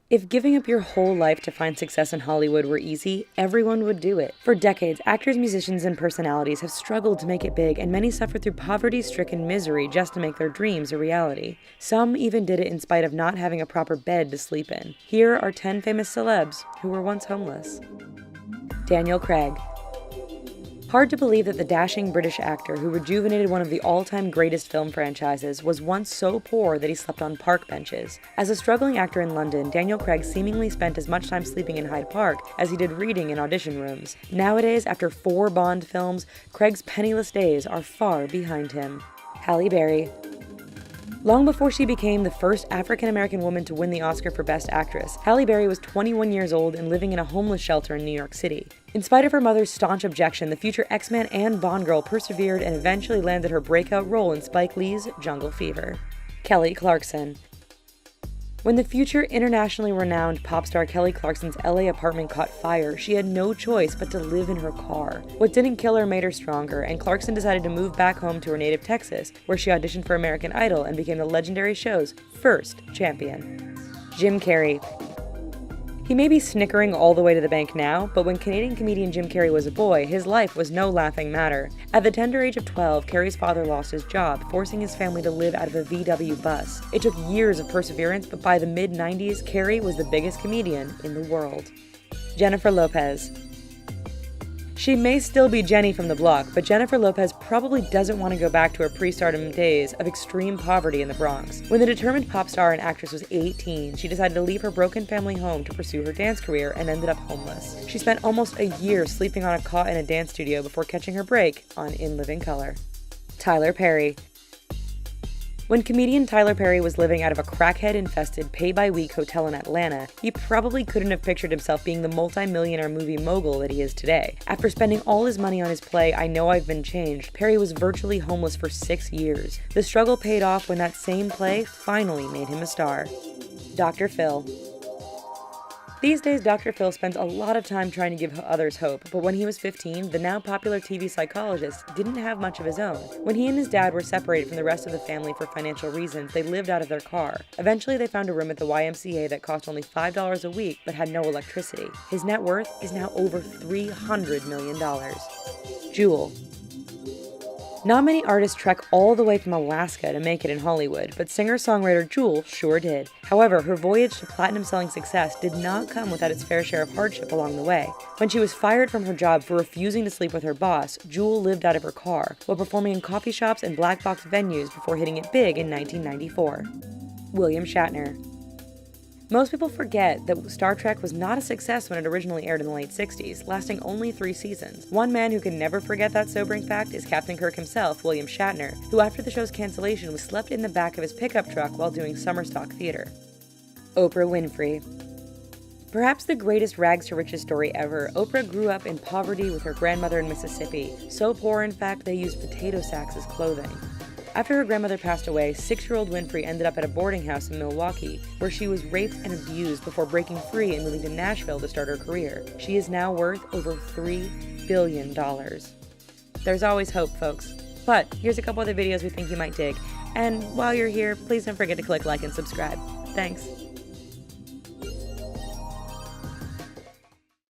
If giving up your whole life to find success in Hollywood were easy, everyone would do it. For decades, actors, musicians, and personalities have struggled to make it big, and many suffered through poverty-stricken misery just to make their dreams a reality. Some even did it in spite of not having a proper bed to sleep in. Here are 10 famous celebs who were once homeless. Daniel Craig. Hard to believe that the dashing British actor who rejuvenated one of the all-time greatest film franchises was once so poor that he slept on park benches. As a struggling actor in London, Daniel Craig seemingly spent as much time sleeping in Hyde Park as he did reading in audition rooms. Nowadays, after 4 Bond films, Craig's penniless days are far behind him. Halle Berry. Long before she became the first African-American woman to win the Oscar for Best Actress, Halle Berry was 21 years old and living in a homeless shelter in New York City. In spite of her mother's staunch objection, the future X-Man and Bond girl persevered and eventually landed her breakout role in Spike Lee's Jungle Fever. Kelly Clarkson. When the future internationally renowned pop star Kelly Clarkson's LA apartment caught fire, she had no choice but to live in her car. What didn't kill her made her stronger, and Clarkson decided to move back home to her native Texas, where she auditioned for American Idol and became the legendary show's first champion. Jim Carrey. He may be snickering all the way to the bank now, but when Canadian comedian Jim Carrey was a boy, his life was no laughing matter. At the tender age of 12, Carrey's father lost his job, forcing his family to live out of a VW bus. It took years of perseverance, but by the mid-90s, Carrey was the biggest comedian in the world. Jennifer Lopez. She may still be Jenny from the block, but Jennifer Lopez probably doesn't want to go back to her pre-stardom days of extreme poverty in the Bronx. When the determined pop star and actress was 18, she decided to leave her broken family home to pursue her dance career and ended up homeless. She spent almost a year sleeping on a cot in a dance studio before catching her break on In Living Color. Tyler Perry. When comedian Tyler Perry was living out of a crackhead-infested pay-by-week hotel in Atlanta, he probably couldn't have pictured himself being the multi-millionaire movie mogul that he is today. After spending all his money on his play I Know I've Been Changed, Perry was virtually homeless for 6 years. The struggle paid off when that same play finally made him a star. Dr. Phil. These days, Dr. Phil spends a lot of time trying to give others hope, but when he was 15, the now popular TV psychologist didn't have much of his own. When he and his dad were separated from the rest of the family for financial reasons, they lived out of their car. Eventually, they found a room at the YMCA that cost only $5 a week but had no electricity. His net worth is now over $300 million. Jewel. Not many artists trek all the way from Alaska to make it in Hollywood, but singer-songwriter Jewel sure did. However, her voyage to platinum-selling success did not come without its fair share of hardship along the way. When she was fired from her job for refusing to sleep with her boss, Jewel lived out of her car, while performing in coffee shops and black box venues before hitting it big in 1994. William Shatner. Most people forget that Star Trek was not a success when it originally aired in the late 60s, lasting only 3 seasons. One man who can never forget that sobering fact is Captain Kirk himself, William Shatner, who after the show's cancellation was slept in the back of his pickup truck while doing summer stock theater. Oprah Winfrey. Perhaps the greatest rags to riches story ever, Oprah grew up in poverty with her grandmother in Mississippi, so poor in fact they used potato sacks as clothing. After her grandmother passed away, 6-year-old Winfrey ended up at a boarding house in Milwaukee, where she was raped and abused before breaking free and moving to Nashville to start her career. She is now worth over $3 billion. There's always hope, folks. But here's a couple other videos we think you might dig. And while you're here, please don't forget to click like and subscribe. Thanks.